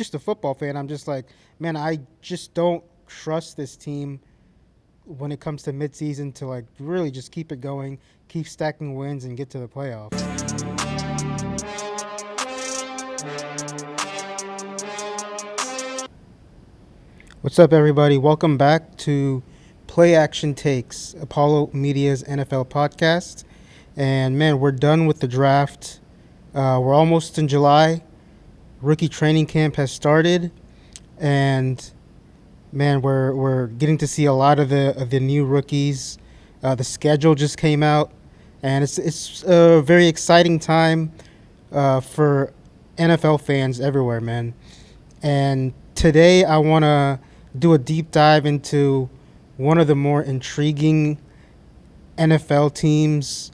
just a football fan, I'm just like, man, I just don't trust this team when it comes to midseason to like really just keep it going, keep stacking wins, and get to the playoffs. What's up, everybody? Welcome back to Play Action Takes, Apollo Media's NFL podcast. And man, we're done with the draft. We're almost in July. Rookie training camp has started, and man, we're getting to see a lot of the new rookies. The schedule just came out, and it's a very exciting time for NFL fans everywhere, man. And today I want to do a deep dive into one of the more intriguing NFL teams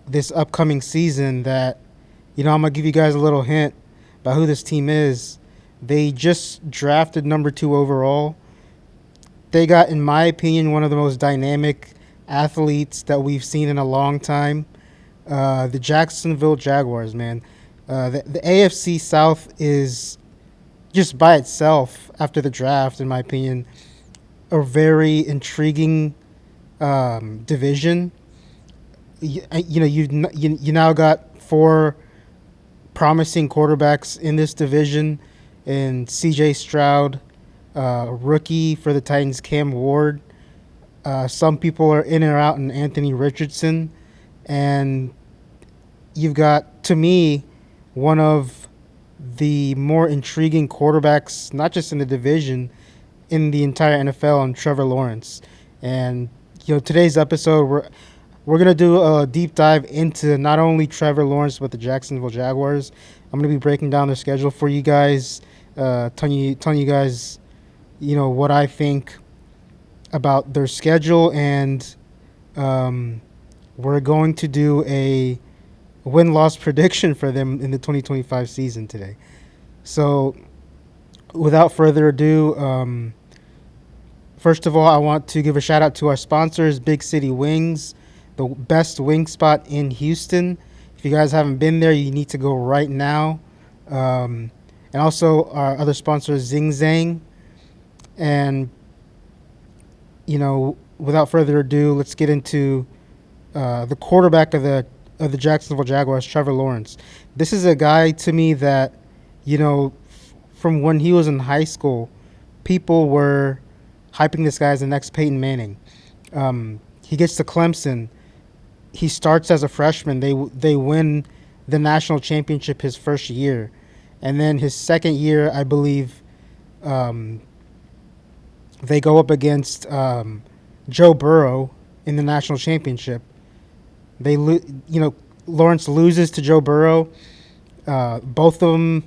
this upcoming season that, I'm going to give you guys a little hint about who this team is. They just drafted number 2 overall. They got, in my opinion, one of the most dynamic athletes that we've seen in a long time. The Jacksonville Jaguars, man. The AFC South is just by itself, after the draft, in my opinion, a very intriguing division. You now got 4 promising quarterbacks in this division, and C.J. Stroud, rookie for the Titans, Cam Ward. Some people are in or out in Anthony Richardson, and you've got, to me, one of the more intriguing quarterbacks, not just in the division, in the entire NFL, and Trevor Lawrence. And today's episode, we're gonna do a deep dive into not only Trevor Lawrence but the Jacksonville Jaguars. I'm gonna be breaking down their schedule for you guys, telling you guys, what I think about their schedule, and we're going to do a win-loss prediction for them in the 2025 season today. So, without further ado, first of all, I want to give a shout-out to our sponsors, Big City Wings, the best wing spot in Houston. If you guys haven't been there, you need to go right now. And also our other sponsor, Zing Zang. And, without further ado, let's get into the quarterback of the Jacksonville Jaguars, Trevor Lawrence. This is a guy, to me, that, from when he was in high school, people were hyping this guy as the next Peyton Manning. He gets to Clemson. He starts as a freshman. They win the national championship his first year. And then his second year, I believe, they go up against Joe Burrow in the national championship. Lawrence loses to Joe Burrow. Both of them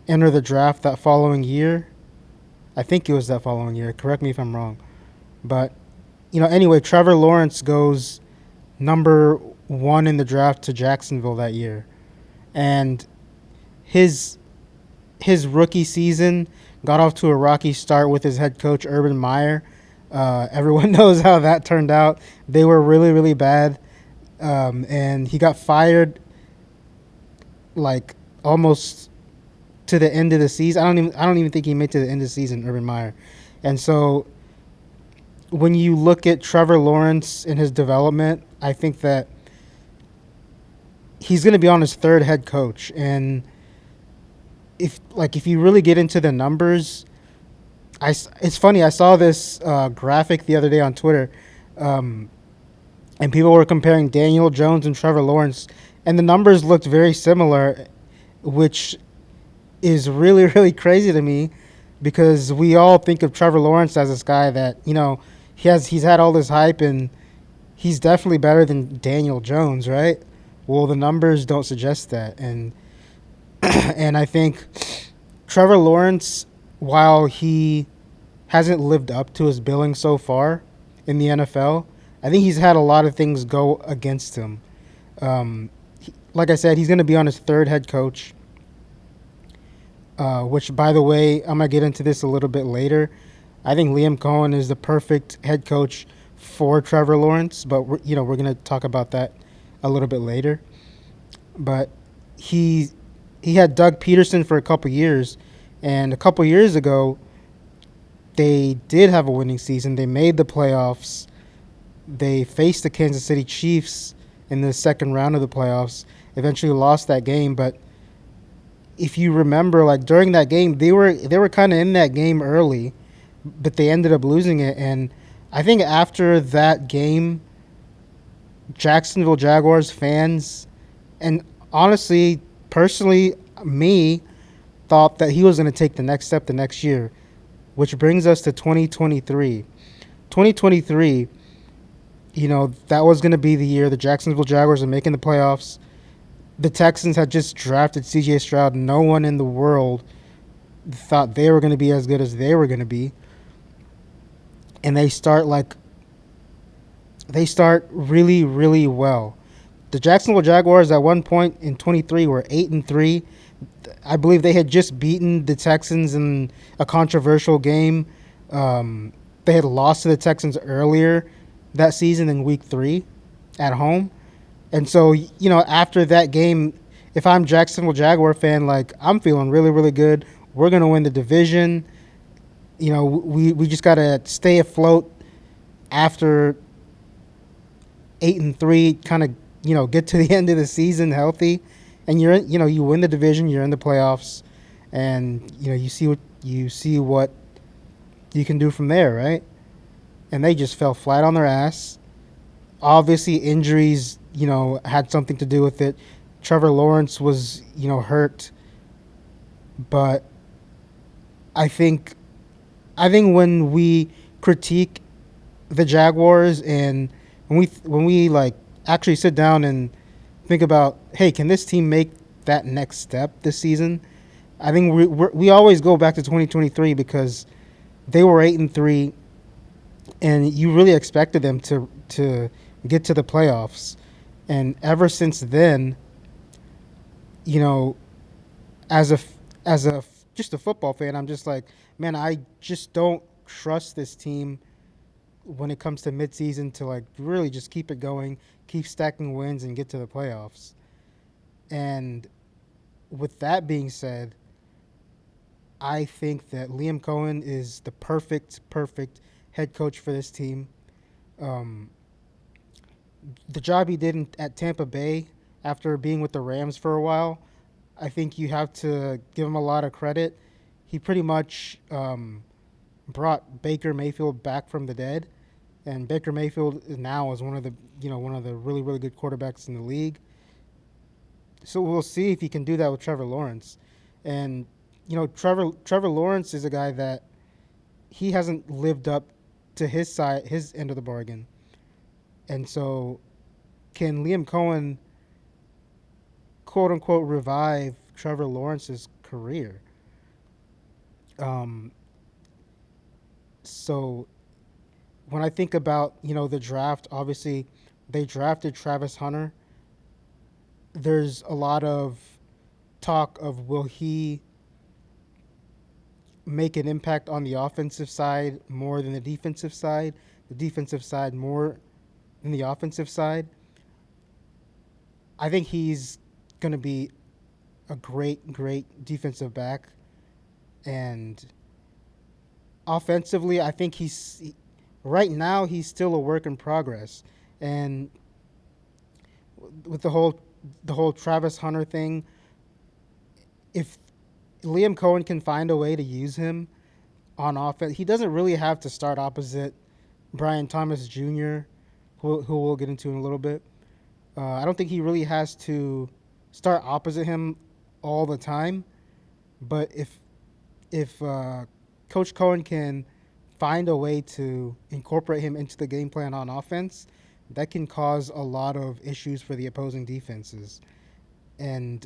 enter the draft that following year. I think it was that following year. Correct me if I'm wrong. But, anyway, Trevor Lawrence goes number 1 in the draft to Jacksonville that year. And his rookie season got off to a rocky start with his head coach, Urban Meyer. Everyone knows how that turned out. They were really, really bad. And he got fired like almost to the end of the season. I don't even think he made to the end of the season, Urban Meyer. And so when you look at Trevor Lawrence and his development, I think that he's going to be on his 3rd head coach. And if you really get into the numbers, it's funny. I saw this graphic the other day on Twitter, and people were comparing Daniel Jones and Trevor Lawrence, and the numbers looked very similar, which is really, really crazy to me, because we all think of Trevor Lawrence as this guy that, he's had all this hype, and he's definitely better than Daniel Jones, right? Well, the numbers don't suggest that, and and I think Trevor Lawrence, while he hasn't lived up to his billing so far in the NFL, I think he's had a lot of things go against him. Like I said, he's going to be on his 3rd head coach, which, by the way, I'm going to get into this a little bit later. I think Liam Cohen is the perfect head coach for Trevor Lawrence, but we're going to talk about that a little bit later. But he had Doug Peterson for a couple years, And a couple years ago, they did have a winning season. They made the playoffs. They faced the Kansas City Chiefs in the second round of the playoffs. Eventually lost that game, but if you remember, like during that game, they were kind of in that game early, but they ended up losing it. And I think after that game, Jacksonville Jaguars fans, and honestly, personally, me thought that he was going to take the next step the next year, which brings us to 2023. 2023, that was going to be the year the Jacksonville Jaguars are making the playoffs. The Texans had just drafted C.J. Stroud. No one in the world thought they were going to be as good as they were going to be. And they start really, really well. The Jacksonville Jaguars at one point in 23 were 8-3. I believe they had just beaten the Texans in a controversial game. They had lost to the Texans earlier that season in week 3 at home. And so, after that game, if I'm Jacksonville Jaguar fan, like I'm feeling really, really good. We're going to win the division. We just got to stay afloat after 8-3, kind of, get to the end of the season healthy, and you win the division, you're in the playoffs, and you see what you can do from there, right? And they just fell flat on their ass. Obviously, injuries, had something to do with it. Trevor Lawrence was, hurt, but I think when we critique the Jaguars and when we like actually sit down and think about, hey, can this team make that next step this season? I think we always go back to 2023 because they were 8-3, and you really expected them to get to the playoffs. And ever since then, as a just a football fan, I'm just like, man, I just don't trust this team when it comes to midseason to like really just keep it going, keep stacking wins, and get to the playoffs. And with that being said, I think that Liam Cohen is the perfect head coach for this team. Um, the job he did at Tampa Bay after being with the Rams for a while, I think you have to give him a lot of credit. He pretty much brought Baker Mayfield back from the dead, and Baker Mayfield now is one of the really, really good quarterbacks in the league. So we'll see if he can do that with Trevor Lawrence. And Trevor Lawrence is a guy that he hasn't lived up to his end of the bargain. And so can Liam Cohen quote unquote revive Trevor Lawrence's career? Um so when I think about, the draft, obviously they drafted Travis Hunter. There's a lot of talk of will he make an impact on the offensive side more than the defensive side more than the offensive side. I think he's going to be a great defensive back. And offensively, I think right now he's still a work in progress. And with the whole Travis Hunter thing, if Liam Cohen can find a way to use him on offense, he doesn't really have to start opposite Brian Thomas Jr., who we'll get into in a little bit. I don't think he really has to start opposite him all the time. But if Coach Cohen can find a way to incorporate him into the game plan on offense, that can cause a lot of issues for the opposing defenses. And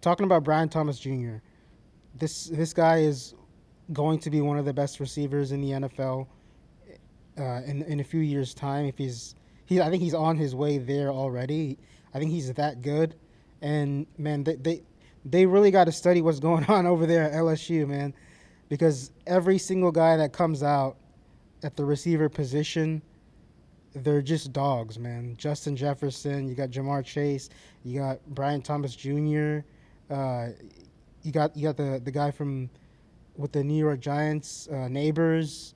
talking about Brian Thomas Jr., this guy is going to be one of the best receivers in the NFL in a few years' time. I think he's on his way there already. I think he's that good. And man, they really got to study what's going on over there at LSU, man, because every single guy that comes out at the receiver position, they're just dogs, man. Justin Jefferson, you got Jamar Chase, you got Brian Thomas Jr. you got the guy from with the New York Giants, Neighbors.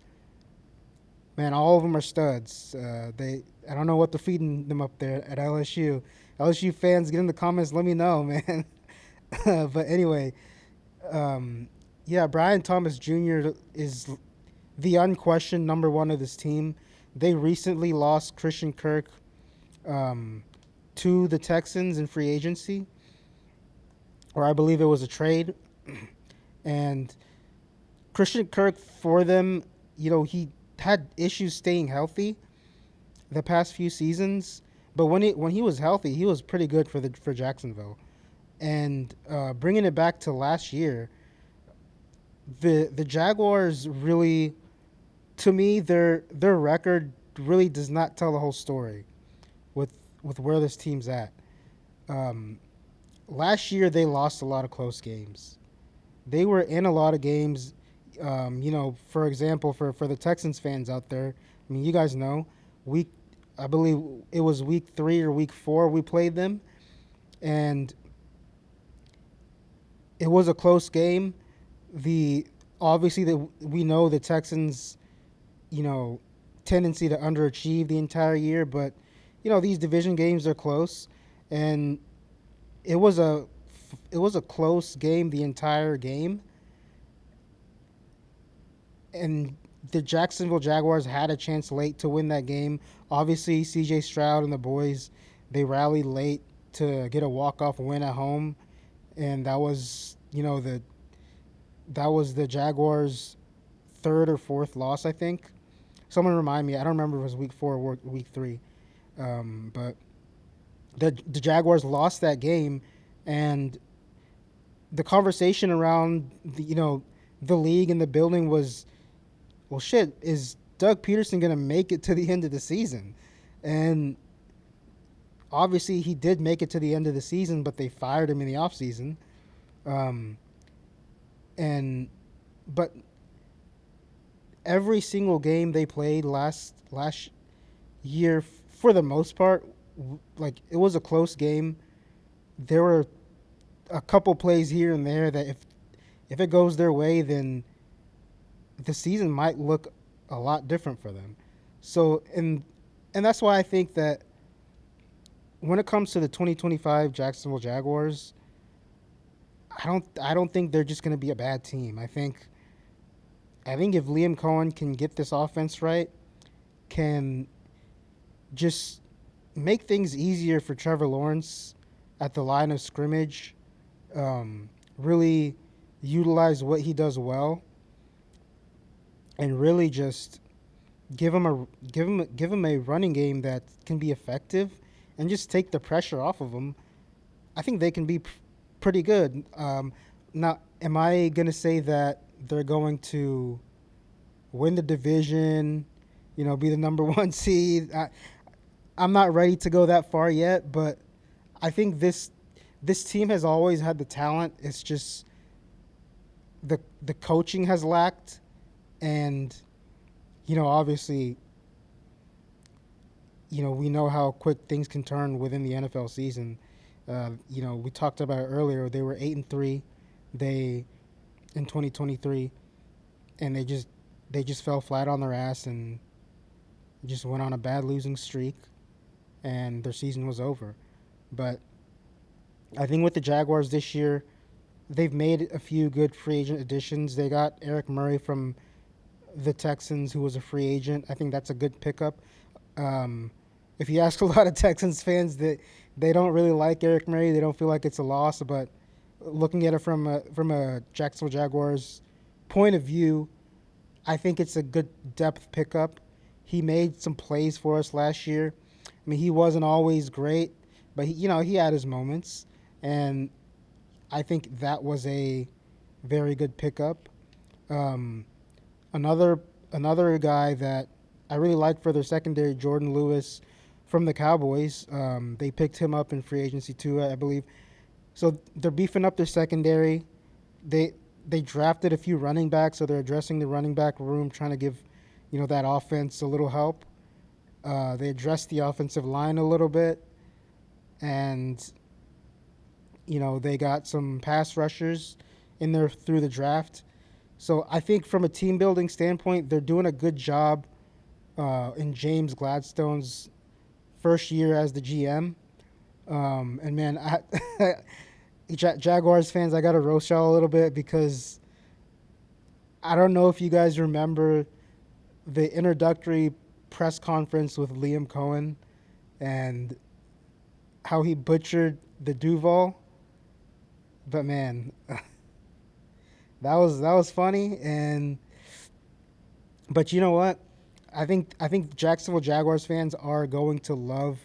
Man, all of them are studs. They I don't know what they're feeding them up there at LSU. LSU fans, get in the comments. Let me know, man. But anyway, um, yeah, Brian Thomas Jr. is the unquestioned number one of this team. They recently lost Christian Kirk um, to the Texans in free agency, or I believe it was a trade. And Christian Kirk for them, he had issues staying healthy the past few seasons, but when he was healthy, he was pretty good for Jacksonville. And bringing it back to last year, the Jaguars really, to me, their record really does not tell the whole story with where this team's at. Um, Last year they lost a lot of close games. They were in a lot of games. For example, for the Texans fans out there, I mean, you guys know, week, I believe it was week 3 or week 4 we played them, and it was a close game. The Obviously that we know the Texans, you know, tendency to underachieve the entire year, but these division games are close, and it was a it was a close game the entire game, and the Jacksonville Jaguars had a chance late to win that game. Obviously, C.J. Stroud and the boys, they rallied late to get a walk-off win at home, and that was the Jaguars' third or fourth loss, I think. Someone remind me. I don't remember if it was week 4 or week 3, but the Jaguars lost that game, and the conversation around the league and the building was, well, shit, is Doug Peterson going to make it to the end of the season? And obviously he did make it to the end of the season, but they fired him in the offseason. Um, and but every single game they played last year, for the most part, like, it was a close game. There were a couple plays here and there that if it goes their way, then the season might look a lot different for them. So and that's why I think that when it comes to the 2025 Jacksonville Jaguars, I don't think they're just going to be a bad team. I think if Liam Cohen can get this offense right, can just make things easier for Trevor Lawrence at the line of scrimmage, really utilize what he does well, and really just give him a running game that can be effective, and just take the pressure off of him. I think they can be pretty good. Now, am I gonna say that they're going to win the division? Be the number 1 seed. I'm not ready to go that far yet, but I think this team has always had the talent. It's just the coaching has lacked, and obviously, we know how quick things can turn within the NFL season. We talked about it earlier. They were 8-3, they in 2023, and they just fell flat on their ass and just went on a bad losing streak, and their season was over. But I think with the Jaguars this year, they've made a few good free agent additions. They got Eric Murray from the Texans, who was a free agent. I think that's a good pickup. If you ask a lot of Texans fans, that they don't really like Eric Murray, they don't feel like it's a loss. But looking at it from a Jacksonville Jaguars point of view, I think it's a good depth pickup. He made some plays for us last year. I mean, he wasn't always great, but he had his moments, and I think that was a very good pickup. Um, another guy that I really like for their secondary, Jordan Lewis from the Cowboys. They picked him up in free agency too, I believe. So they're beefing up their secondary. They drafted a few running backs, so they're addressing the running back room, trying to give that offense a little help. They addressed the offensive line a little bit, and they got some pass rushers. in there through the draft. So I think from a team building standpoint, they're doing a good job in James Gladstone's first year as the GM. And man, Jaguars fans, I got to roast y'all a little bit because I don't know if you guys remember the introductory press conference with Liam Cohen and how he butchered the Duval. But man, that was funny. And but you know what? I think Jacksonville Jaguars fans are going to love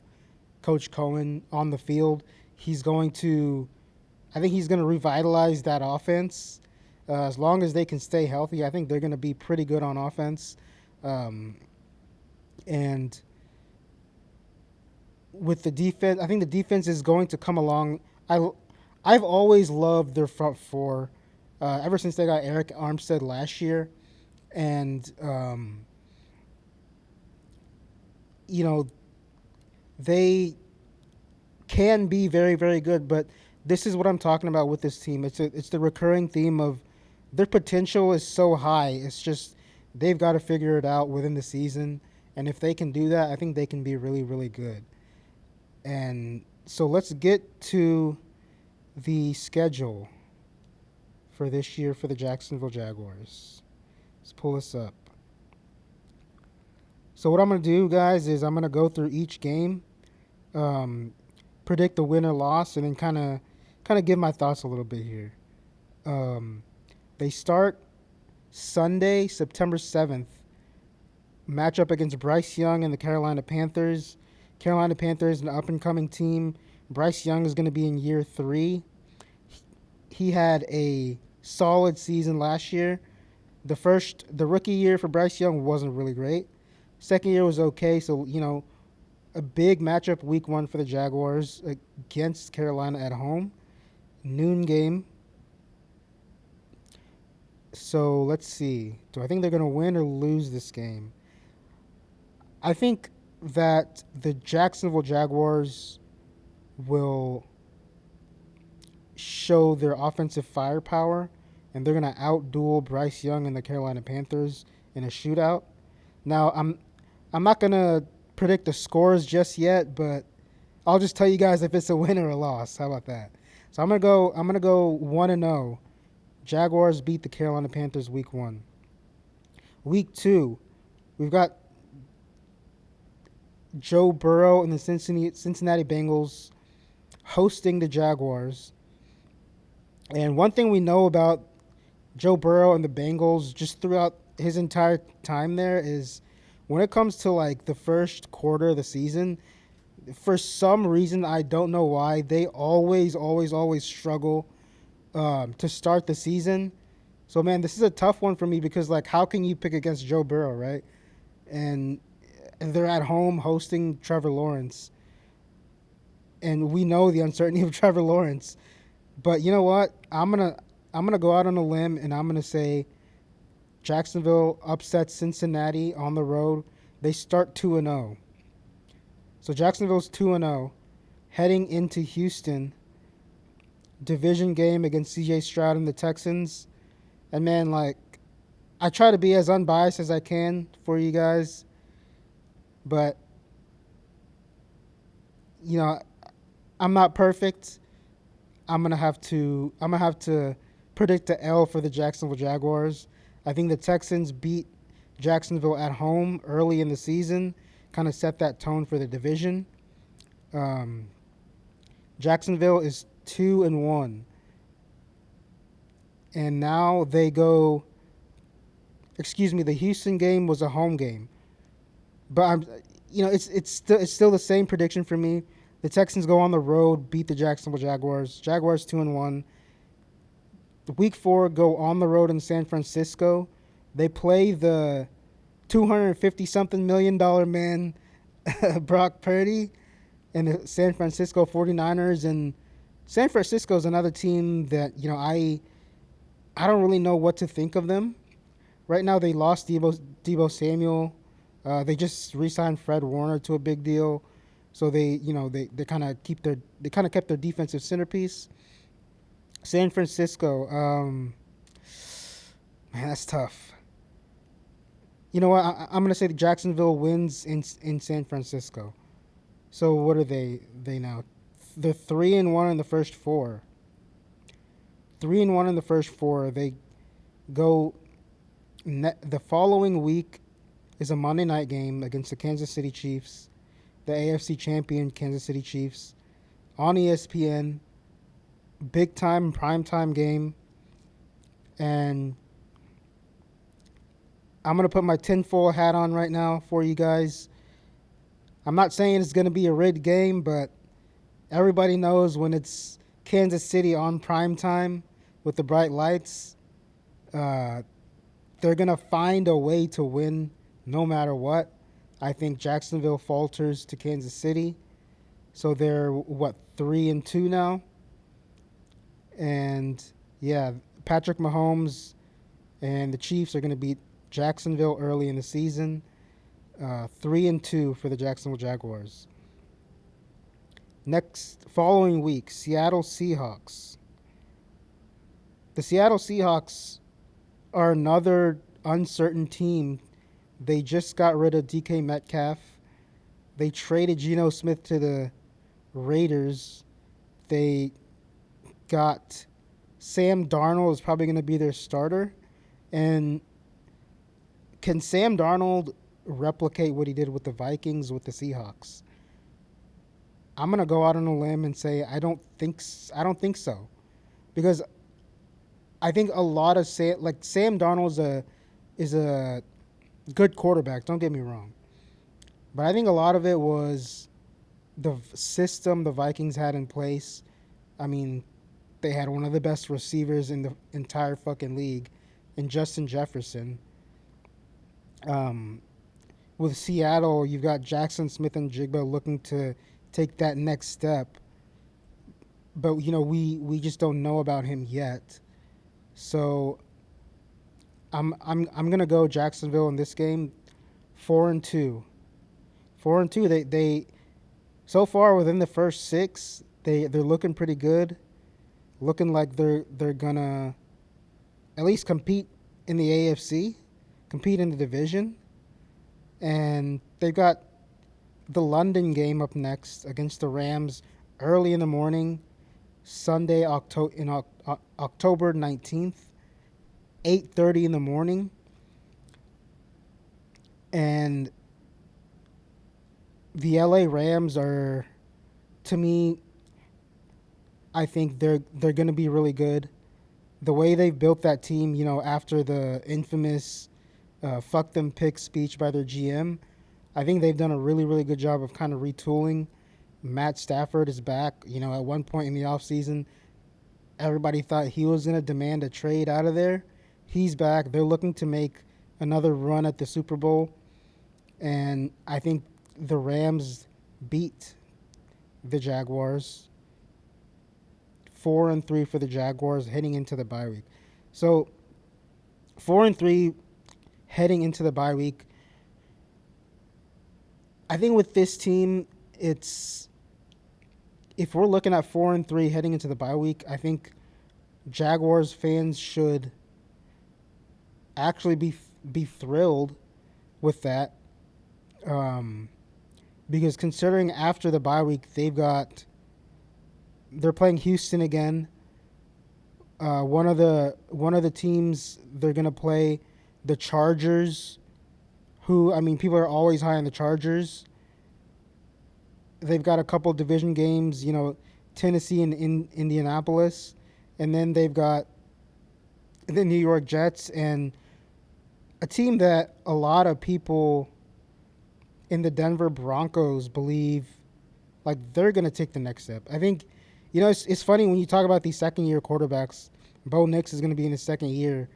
Coach Cohen on the field. He's going to, I think he's going to revitalize that offense. As long as they can stay healthy, I think they're going to be pretty good on offense. Um, and with the defense, I think the defense is going to come along. I've always loved their front four, ever since they got Eric Armstead last year, and you know they can be very very good. But this is what I'm talking about with this team. It's the recurring theme of their potential is so high. It's just they've got to figure it out within the season, and if they can do that, I think they can be really really good. And so let's get to the schedule for this year for the Jacksonville Jaguars. Let's pull this up. So what I'm going to do, guys, is I'm going to go through each game, um, predict the win or loss, and then kind of give my thoughts a little bit here. Um, they start Sunday, September 7th. Matchup against Bryce Young and the Carolina Panthers. Carolina Panthers, an up-and-coming team. Bryce Young is going to be in year 3. He had a solid season last year. The rookie year for Bryce Young wasn't really great. Second year was okay, so, a big matchup week 1 for the Jaguars against Carolina at home. Noon game. So let's see. Do I think they're going to win or lose this game? I think that the Jacksonville Jaguars will show their offensive firepower, and they're going to outduel Bryce Young and the Carolina Panthers in a shootout. Now, I'm not going to predict the scores just yet, but I'll just tell you guys if it's a win or a loss. How about that? So I'm going to go 1-0. Jaguars beat the Carolina Panthers week 1. Week 2, we've got Joe Burrow and the Cincinnati Bengals hosting the Jaguars. And one thing we know about Joe Burrow and the Bengals just throughout his entire time there is when it comes to like the first quarter of the season, for some reason I don't know why, they always struggle to start the season. So man, this is a tough one for me because like how can you pick against Joe Burrow, right? And they're at home hosting Trevor Lawrence. And we know the uncertainty of Trevor Lawrence. But you know what? I'm gonna go out on a limb and I'm gonna say Jacksonville upsets Cincinnati on the road. They start 2-0. So Jacksonville's 2-0, heading into Houston. Division game against C.J. Stroud and the Texans. And man, like I try to be as unbiased as I can for you guys, but I'm not perfect. I'm gonna have to predict a L for the Jacksonville Jaguars. I think the Texans beat Jacksonville at home early in the season, kind of set that tone for the division. Jacksonville is 2-1, and now they go. Excuse me, the Houston game was a home game, but it's still the same prediction for me. The Texans go on the road, beat the Jacksonville Jaguars. Jaguars 2-1. Week 4 go on the road in San Francisco. They play the $250-something million man, Brock Purdy, and the San Francisco 49ers. And San Francisco is another team that, I don't really know what to think of them. Right now they lost Deebo Samuel. They just re-signed Fred Warner to a big deal. So they kind of kept their defensive centerpiece. San Francisco. Man, that's tough. You know what? I'm gonna say that Jacksonville wins in San Francisco. So what are they now? They're 3-1 in the first four. 3-1 in the first four. They go the following week is a Monday night game against the Kansas City Chiefs, the AFC champion Kansas City Chiefs, on ESPN. Big time prime time game, and I'm gonna put my tinfoil hat on right now for you guys. I'm not saying it's gonna be a rigged game, but everybody knows when it's Kansas City on prime time with the bright lights, uh, they're gonna find a way to win no matter what. I think Jacksonville falters to Kansas City, so they're what 3-2 now, and yeah, Patrick Mahomes and the Chiefs are gonna beat Jacksonville early in the season. 3-2 for the Jacksonville Jaguars. Next following week, Seattle Seahawks. The Seattle Seahawks are another uncertain team. They just got rid of DK Metcalf. They traded Geno Smith to the Raiders. They got Sam Darnold is probably going to be their starter. And can Sam Darnold replicate what he did with the Vikings with the Seahawks? I'm gonna go out on a limb and say I don't think so, because I think a lot of Sam Darnold is a good quarterback. Don't get me wrong, but I think a lot of it was the system the Vikings had in place. I mean, they had one of the best receivers in the entire fucking league, in Justin Jefferson. Um, with Seattle, you've got Jackson Smith and Jigba looking to take that next step, but we just don't know about him yet. So I'm gonna go Jacksonville in this game, 4-2, 4-2. They so far within the first six, they're looking pretty good, looking like they're gonna at least compete in the AFC, compete in the division, and they've got the London game up next against the Rams early in the morning, Sunday, October 19th, 8:30 in the morning. And the LA Rams are, to me, I think they're going to be really good. The way they've built that team, after the infamous fuck them pick speech by their GM, I think they've done a really, really good job of kind of retooling. Matt Stafford is back. At one point in the offseason, everybody thought he was going to demand a trade out of there. He's back. They're looking to make another run at the Super Bowl. And I think the Rams beat the Jaguars. 4-3 for the Jaguars heading into the bye week. So 4-3 heading into the bye week. I think with this team, if we're looking at 4-3 heading into the bye week, I think Jaguars fans should actually be thrilled with that, because considering after the bye week they're playing Houston again. One of the teams they're gonna play, the Chargers, who, I mean, people are always high on the Chargers. They've got a couple division games, Tennessee and Indianapolis, and then they've got the New York Jets, and a team that a lot of people in the Denver Broncos believe like they're going to take the next step. I think, it's funny when you talk about these second-year quarterbacks. Bo Nix is going to be in his second year.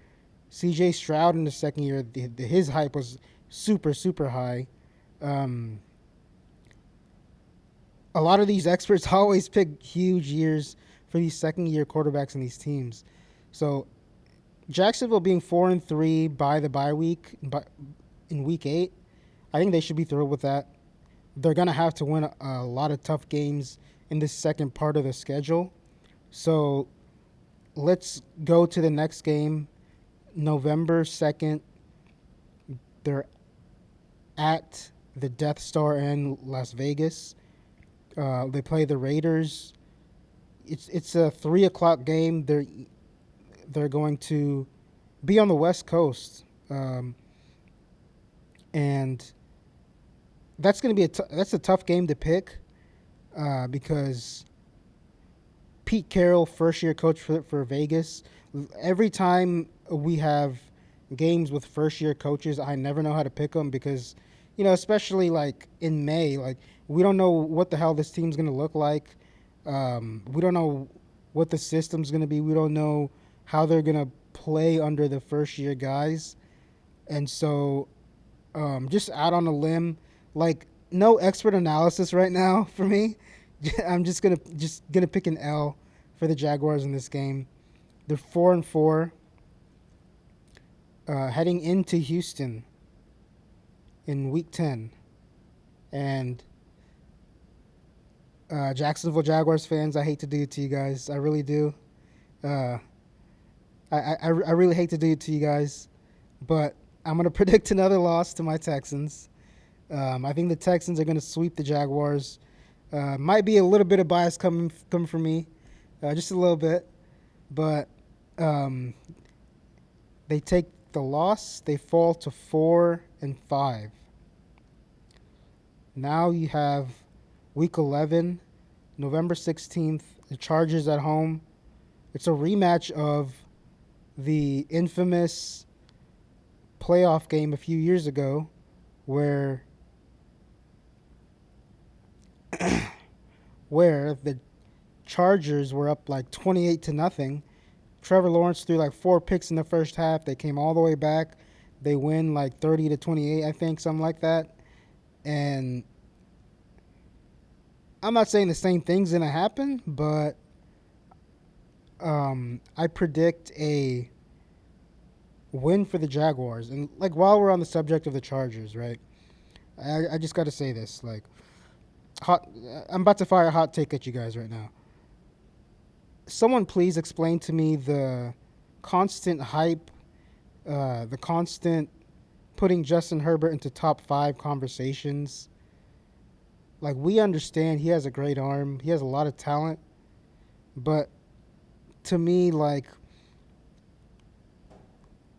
C.J. Stroud in the second year, his hype was super, super high. A lot of these experts always pick huge years for these second-year quarterbacks in these teams. So Jacksonville being 4-3 by the bye week, but in week 8, I think they should be thrilled with that. They're gonna have to win a lot of tough games in this second part of the schedule. So let's go to the next game. November 2nd, they're at the Death Star in Las Vegas. They play the Raiders. It's a 3 o'clock game. They're going to be on the West Coast, and that's going to be that's a tough game to pick because Pete Carroll, first year coach for Vegas. Every time we have games with first year coaches, I never know how to pick them because, especially like in May, like we don't know what the hell this team's going to look like. We don't know what the system's going to be. We don't know how they're going to play under the first year guys. And so just out on a limb, like no expert analysis right now for me. I'm just gonna pick an L for the Jaguars in this game. They're 4-4, heading into Houston in Week 10, and Jacksonville Jaguars fans, I hate to do it to you guys. I really do. Uh, I really hate to do it to you guys, but I'm gonna predict another loss to my Texans. I think the Texans are gonna sweep the Jaguars. Might be a little bit of bias coming from me, just a little bit, but um, they take the loss. They fall to 4-5. Now you have Week 11, November 16th. The Chargers at home. It's a rematch of the infamous playoff game a few years ago, where where the Chargers were up like 28-0. Trevor Lawrence threw like 4 picks in the first half. They came all the way back. They win like 30-28, I think, something like that. And I'm not saying the same thing's gonna happen, but I predict a win for the Jaguars. And like while we're on the subject of the Chargers, right? I just got to say this, like, hot. I'm about to fire a hot take at you guys right now. Someone please explain to me the constant hype, the constant putting Justin Herbert into top 5 conversations. Like, we understand he has a great arm, he has a lot of talent, but to me, like,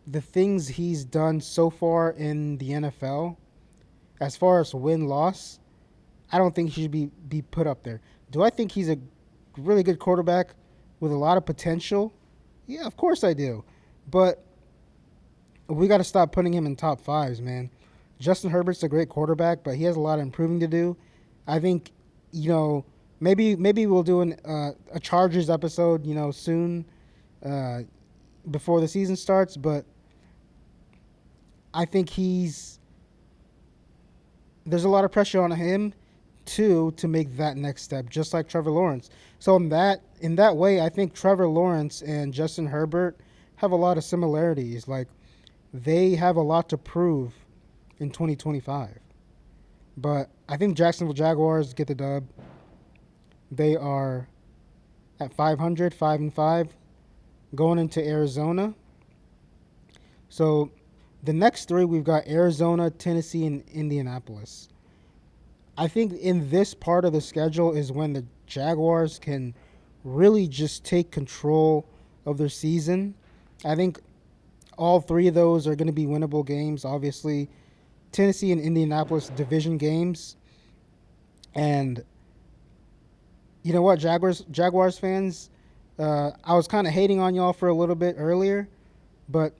the things he's done so far in the NFL, as far as win-loss, I don't think he should be put up there. Do I think he's a really good quarterback with a lot of potential? Yeah, of course I do. But we got to stop putting him in top 5s, man. Justin Herbert's a great quarterback, but he has a lot of improving to do. I think, maybe we'll do a Chargers episode, soon, before the season starts. But I think there's a lot of pressure on him too to make that next step, just like Trevor Lawrence. So in that way, I think Trevor Lawrence and Justin Herbert have a lot of similarities. Like, they have a lot to prove in 2025. But I think Jacksonville Jaguars get the dub. They are at 500, 5-5, going into Arizona. So the next 3, we've got Arizona, Tennessee, and Indianapolis. I think in this part of the schedule is when the Jaguars can really just take control of their season. I think all 3 of those are going to be winnable games. Obviously, Tennessee and Indianapolis division games. And you know what, Jaguars fans, I was kind of hating on y'all for a little bit earlier, but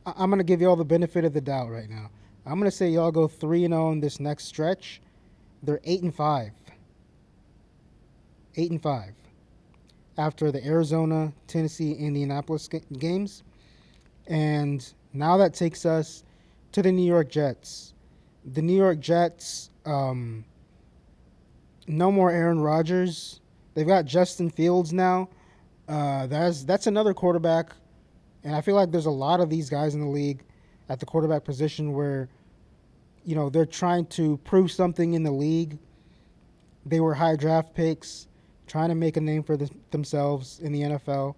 I'm going to give y'all the benefit of the doubt right now. I'm going to say y'all go 3-0 in this next stretch. They're 8-5. 8-5 after the Arizona, Tennessee, Indianapolis games. And now that takes us to the New York Jets. The New York Jets, no more Aaron Rodgers. They've got Justin Fields now. That's another quarterback. And I feel like there's a lot of these guys in the league at the quarterback position where, they're trying to prove something in the league. They were high draft picks, trying to make a name for themselves in the NFL.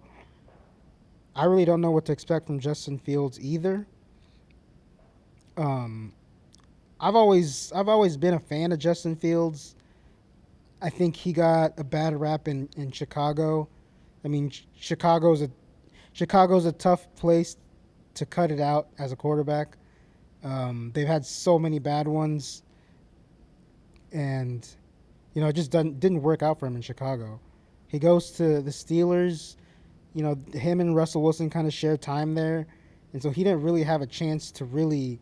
I really don't know what to expect from Justin Fields either. Um, I've always been a fan of Justin Fields. I think he got a bad rap in Chicago. I mean, Chicago's a tough place to cut it out as a quarterback. They've had so many bad ones, and it just didn't work out for him in Chicago. He goes to the Steelers. Him and Russell Wilson kind of share time there, and so he didn't really have a chance to really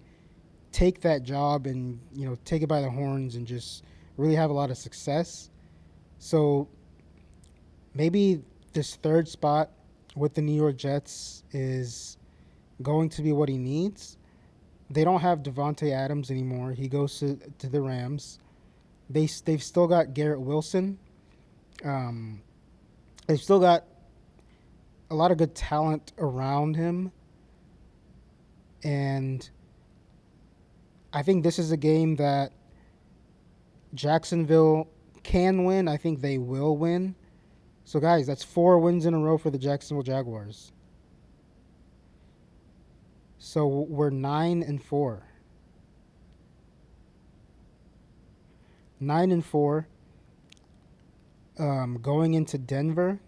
take that job and take it by the horns and just really have a lot of success. So maybe this third spot with the New York Jets is going to be what he needs. They don't have Devontae Adams anymore. He goes to the Rams. They've still got Garrett Wilson. Um, they've still got a lot of good talent around him, and I think this is a game that Jacksonville can win. I think they will win. So, guys, that's 4 wins in a row for the Jacksonville Jaguars. So we're 9-4. 9-4. Going into Denver.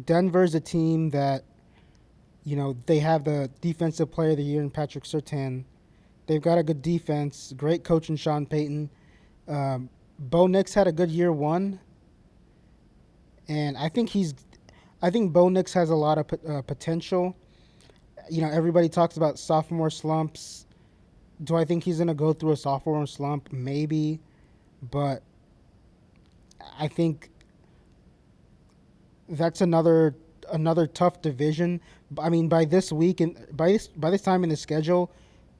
Denver's a team that, they have the defensive player of the year in Patrick Surtain. They've got a good defense, great coach in Sean Payton. Bo Nix had a good year one, and I think Bo Nix has a lot of potential. Everybody talks about sophomore slumps. Do I think he's going to go through a sophomore slump? Maybe, but I think that's another tough division. I mean, by this week and by this time in the schedule,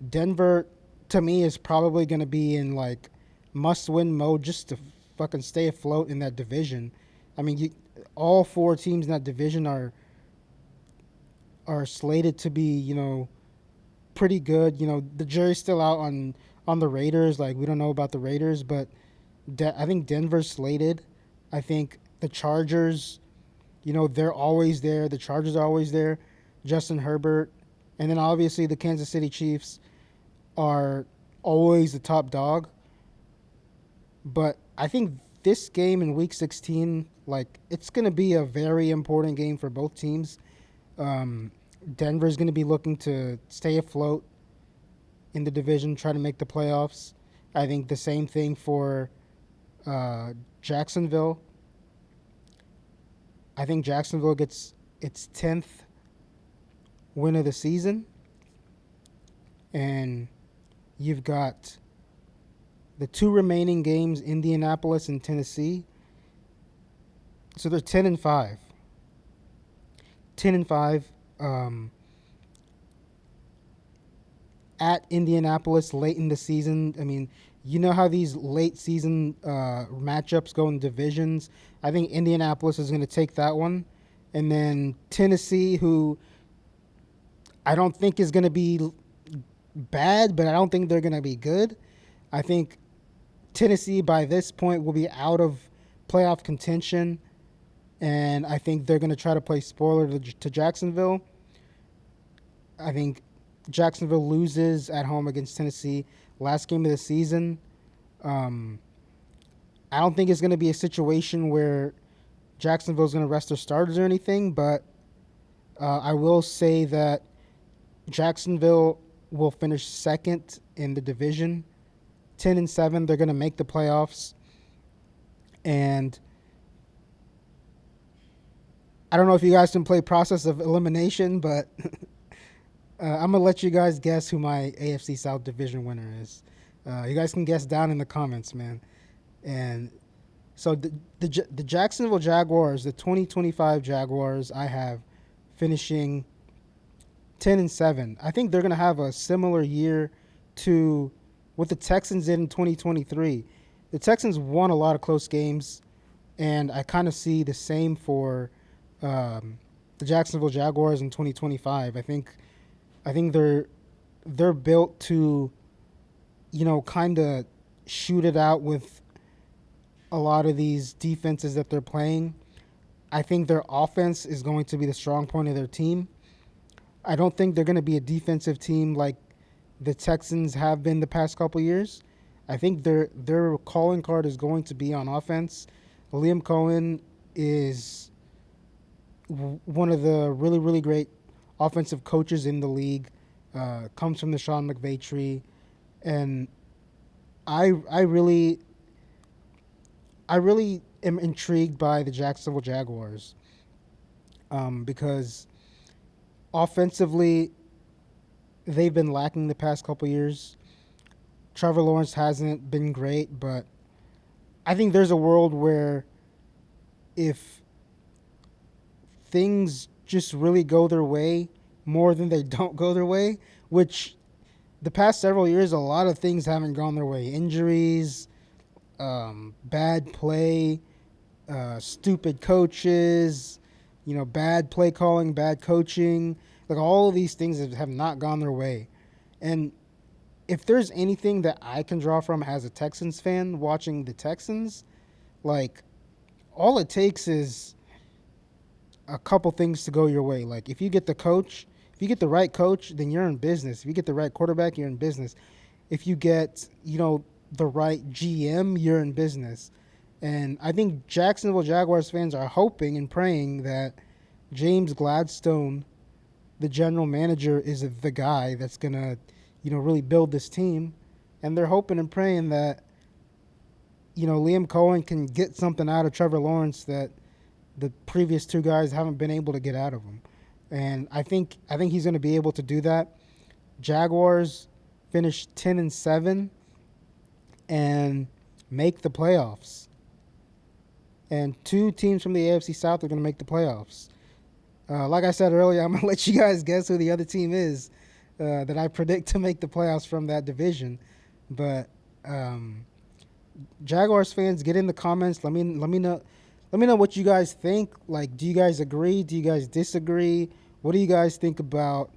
Denver to me is probably going to be in like must-win mode just to fucking stay afloat in that division. I mean, all 4 teams in that division are slated to be, pretty good. The jury's still out on the Raiders. Like, we don't know about the Raiders, but I think Denver's slated. I think the Chargers, they're always there. The Chargers are always there. Justin Herbert. And then obviously the Kansas City Chiefs are always the top dog. But I think this game in Week 16, like, it's going to be a very important game for both teams. Denver's going to be looking to stay afloat in the division, try to make the playoffs. I think the same thing for Jacksonville. I think Jacksonville gets its 10th win of the season. And you've got the 2 remaining games, Indianapolis and Tennessee. So they're 10-5. 10-5. At Indianapolis late in the season. I mean, you know how these late season matchups go in divisions. I think Indianapolis is going to take that one. And then Tennessee, who I don't think is going to be bad, but I don't think they're going to be good. I think Tennessee by this point will be out of playoff contention, and I think they're going to try to play spoiler to Jacksonville. I think Jacksonville loses at home against Tennessee last game of the season. I don't think it's going to be a situation where Jacksonville's going to rest their starters or anything, but I will say that Jacksonville will finish second in the division, 10-7. They're going to make the playoffs, and I don't know if you guys can play process of elimination, but I'm going to let you guys guess who my AFC South division winner is. You guys can guess down in the comments, man. And so the Jacksonville Jaguars, the 2025 Jaguars, I have finishing 10-7. I think they're going to have a similar year to what the Texans did in 2023. The Texans won a lot of close games, and I kind of see the same for the Jacksonville Jaguars in 2025. I think they're built to, kind of shoot it out with a lot of these defenses that they're playing. I think their offense is going to be the strong point of their team. I don't think they're going to be a defensive team like the Texans have been the past couple years. I think their calling card is going to be on offense. Liam Cohen is one of the really, really great offensive coaches in the league. Comes from the Sean McVay tree, and I really am intrigued by the Jacksonville Jaguars, because offensively they've been lacking the past couple years. Trevor Lawrence hasn't been great, but I think there's a world where if things just really go their way more than they don't go their way, which the past several years a lot of things haven't gone their way. Injuries, bad play, stupid coaches, bad play calling, bad coaching. Like all of these things have not gone their way. And if there's anything that I can draw from as a Texans fan watching the Texans, like all it takes is a couple things to go your way. Like if you get the right coach, then you're in business. If you get the right quarterback, you're in business. If you get, the right GM, you're in business. And I think Jacksonville Jaguars fans are hoping and praying that James Gladstone, the general manager, is the guy that's going to, really build this team. And they're hoping and praying that, Liam Cohen can get something out of Trevor Lawrence that the previous two guys haven't been able to get out of him. And I think he's going to be able to do that. Jaguars finished 10-7 and make the playoffs. And two teams from the AFC South are going to make the playoffs. Like I said earlier, I'm going to let you guys guess who the other team is that I predict to make the playoffs from that division. But Jaguars fans, get in the comments. Let me know. Let me know what you guys think. Like, do you guys agree? Do you guys disagree? What do you guys think about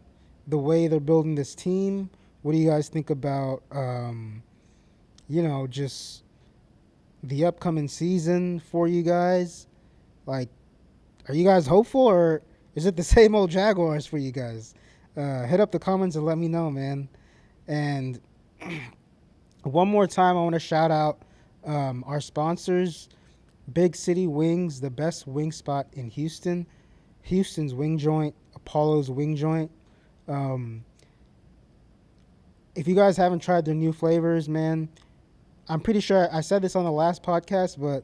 the way they're building this team? What do you guys think about, just the upcoming season for you guys? Like, are you guys hopeful, or is it the same old Jaguars for you guys? Hit up the comments and let me know, man. And one more time, I want to shout out our sponsors. Big City Wings, the best wing spot in Houston. Houston's Wing Joint, Apollo's Wing Joint. If you guys haven't tried their new flavors, man, I'm pretty sure I said this on the last podcast, but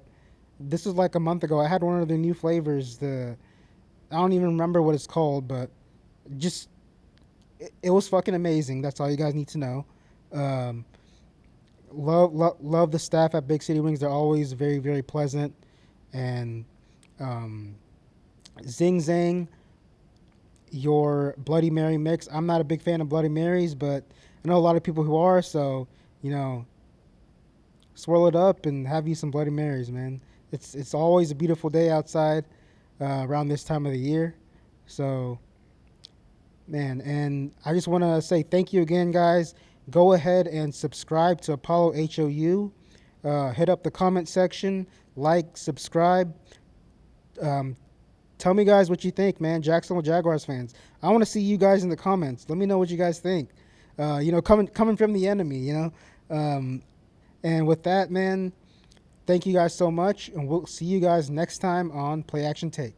this was like a month ago. I had one of their new flavors. I don't even remember what it's called, but just it was fucking amazing. That's all you guys need to know. Love the staff at Big City Wings. They're always very, very pleasant. And Zing Zang, your Bloody Mary mix. I'm not a big fan of Bloody Marys, but I know a lot of people who are. So, swirl it up and have you some Bloody Marys, man. It's always a beautiful day outside around this time of the year. So, man, and I just want to say thank you again, guys. Go ahead and subscribe to Apollo HOU. Hit up the comment section, like, subscribe. Tell me, guys, what you think, man. Jacksonville Jaguars fans, I want to see you guys in the comments. Let me know what you guys think. Coming from the enemy, And with that, man, thank you guys so much, and we'll see you guys next time on Play Action Take.